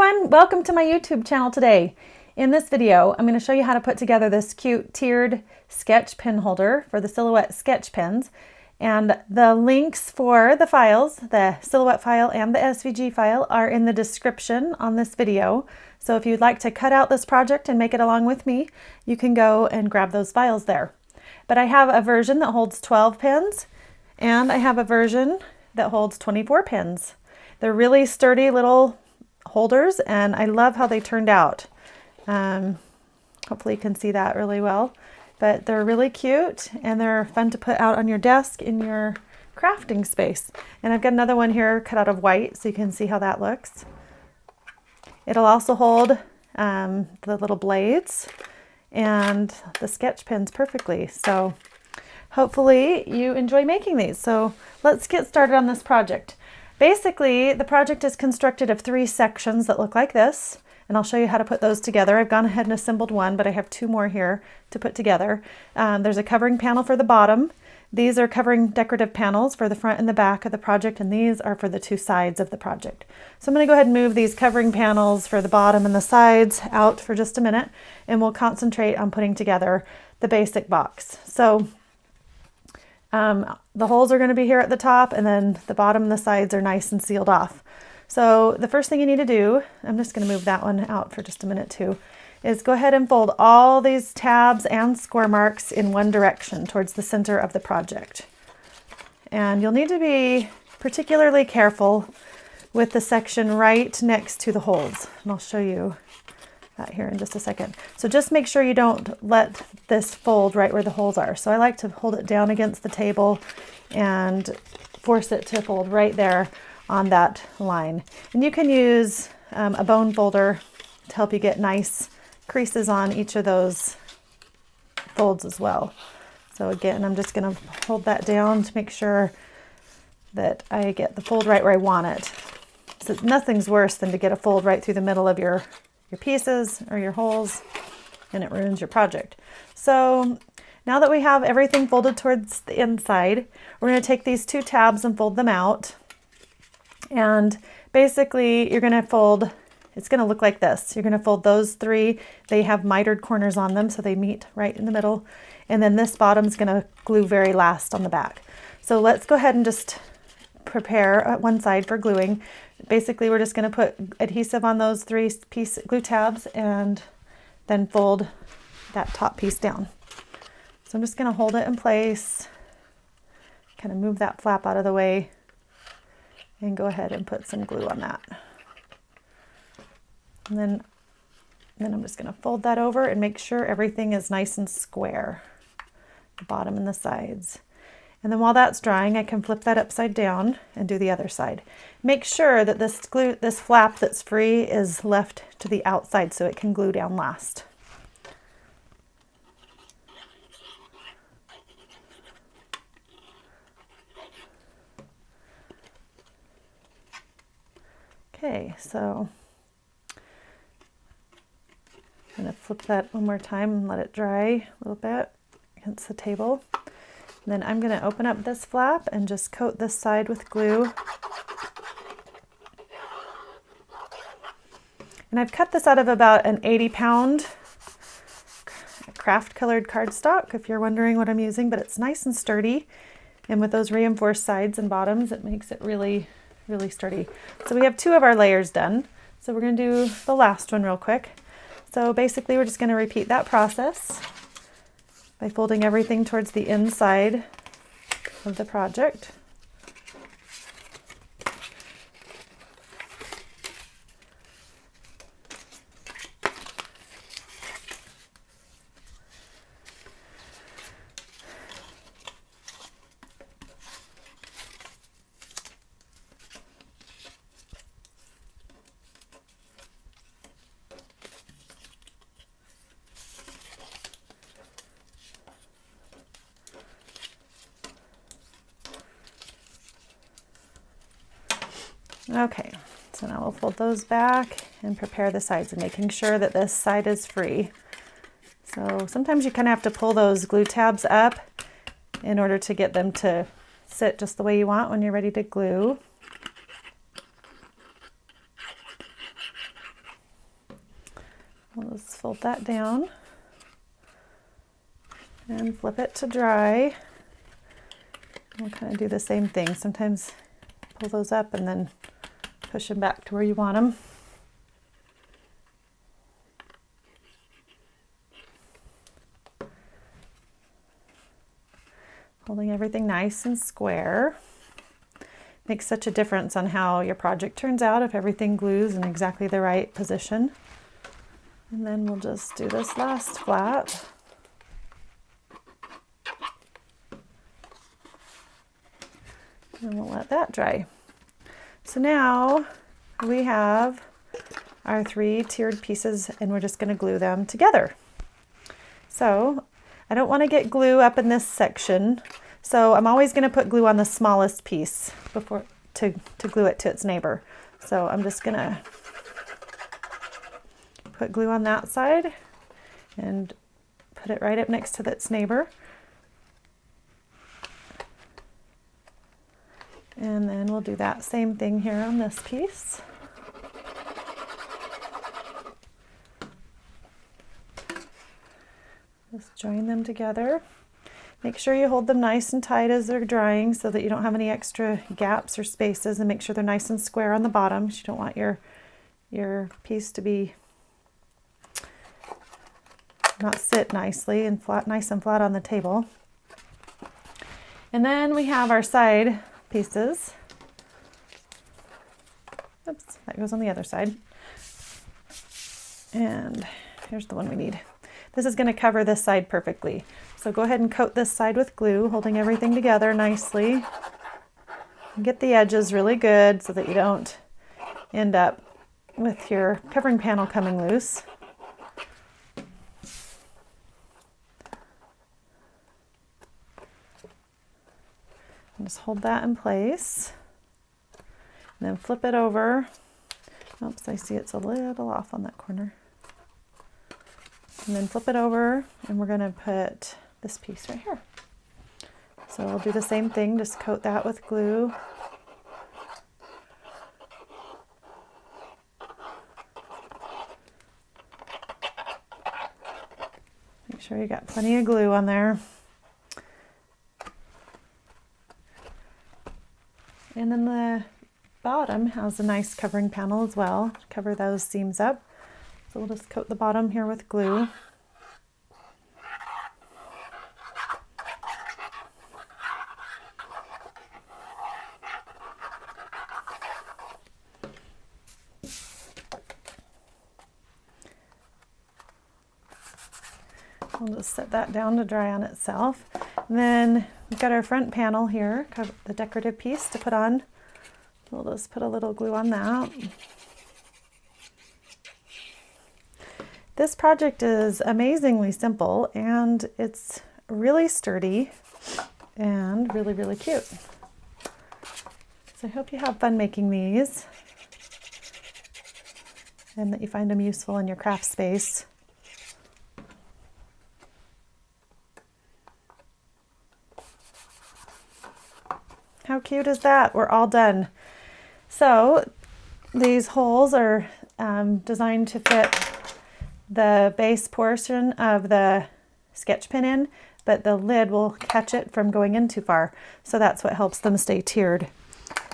everyone, welcome to my YouTube channel today. In this video, I'm going to show you how to put together this cute tiered sketch pen holder for the Silhouette sketch pens. And the links for the files, the Silhouette file and the SVG file, are in the description on this video. So if you'd like to cut out this project and make it along with me, you can go and grab those files there. But I have a version that holds 12 pens, and I have a version that holds 24 pens. They're really sturdy little holders, and I love how they turned out. Hopefully you can see that really well, but they're really cute and they're fun to put out on your desk in your crafting space. And I've got another one here cut out of white so you can see how that looks. It'll also hold the little blades and the sketch pens perfectly. So hopefully you enjoy making these. So let's get started on this project. Basically, the project is constructed of 3 sections that look like this, and I'll show you how to put those together. I've gone ahead and assembled one, but I have 2 more here to put together. There's a covering panel for the bottom. These are covering decorative panels for the front and the back of the project, and these are for the 2 sides of the project. So I'm going to go ahead and move these covering panels for the bottom and the sides out for just a minute, and we'll concentrate on putting together the basic box. So the holes are going to be here at the top, and then the bottom and the sides are nice and sealed off. So the first thing you need to do, I'm just going to move that one out for just a minute too, is go ahead and fold all these tabs and score marks in one direction towards the center of the project. And you'll need to be particularly careful with the section right next to the holes. And I'll show you that here in just a second. So just make sure you don't let this fold right where the holes are. So I like to hold it down against the table and force it to fold right there on that line. And you can use a bone folder to help you get nice creases on each of those folds as well. So again, I'm just going to hold that down to make sure that I get the fold right where I want it. So nothing's worse than to get a fold right through the middle of your pieces or your holes, and it ruins your project. So now that we have everything folded towards the inside, we're going to take these 2 tabs and fold them out. And basically you're going to fold, it's going to look like this. You're going to fold those 3. They have mitered corners on them, so they meet right in the middle. And then this bottom is going to glue very last on the back. So let's go ahead and just prepare at one side for gluing. Basically, we're just going to put adhesive on those 3 piece glue tabs and then fold that top piece down. So I'm just going to hold it in place, kind of move that flap out of the way, and go ahead and put some glue on that. And then I'm just going to fold that over and make sure everything is nice and square, the bottom and the sides. And then while that's drying, I can flip that upside down and do the other side. Make sure that this flap that's free is left to the outside so it can glue down last. Okay, so I'm going to flip that one more time and let it dry a little bit against the table. And then I'm going to open up this flap and just coat this side with glue. And I've cut this out of about an 80-pound craft colored cardstock, if you're wondering what I'm using, but it's nice and sturdy. And with those reinforced sides and bottoms, it makes it really, really sturdy. So we have 2 of our layers done. So we're going to do the last one real quick. So basically we're just going to repeat that process by folding everything towards the inside of the project. Okay, so now we'll fold those back and prepare the sides, and making sure that this side is free. So sometimes you kind of have to pull those glue tabs up in order to get them to sit just the way you want when you're ready to glue. We'll just fold that down and flip it to dry. We'll kind of do the same thing. Sometimes pull those up and then push them back to where you want them. Holding everything nice and square. Makes such a difference on how your project turns out if everything glues in exactly the right position. And then we'll just do this last flat. And we'll let that dry. So now we have our 3 tiered pieces and we're just going to glue them together. So I don't want to get glue up in this section, so I'm always going to put glue on the smallest piece before to glue it to its neighbor. So I'm just going to put glue on that side and put it right up next to its neighbor. And then we'll do that same thing here on this piece. Just join them together. Make sure you hold them nice and tight as they're drying so that you don't have any extra gaps or spaces, and make sure they're nice and square on the bottom. You don't want your piece to be not sit nicely and flat, nice and flat on the table. And then we have our side pieces. Oops, that goes on the other side. And here's the one we need. This is going to cover this side perfectly. So go ahead and coat this side with glue, holding everything together nicely. Get the edges really good so that you don't end up with your covering panel coming loose. And just hold that in place. And then flip it over. Oops, I see it's a little off on that corner. And then flip it over, and we're going to put this piece right here. So we'll do the same thing, just coat that with glue. Make sure you got plenty of glue on there. And then the bottom has a nice covering panel as well to cover those seams up. So we'll just coat the bottom here with glue. We'll just set that down to dry on itself. And then we've got our front panel here, the decorative piece to put on. We'll just put a little glue on that. This project is amazingly simple, and it's really sturdy and really, really cute. So I hope you have fun making these and that you find them useful in your craft space. How cute is that? We're all done. So these holes are designed to fit the base portion of the sketch pin in, but the lid will catch it from going in too far. So that's what helps them stay tiered.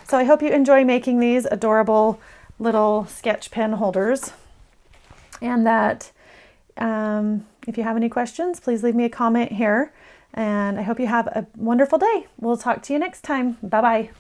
So I hope you enjoy making these adorable little sketch pin holders, and that if you have any questions, please leave me a comment here. And I hope you have a wonderful day. We'll talk to you next time. Bye-bye.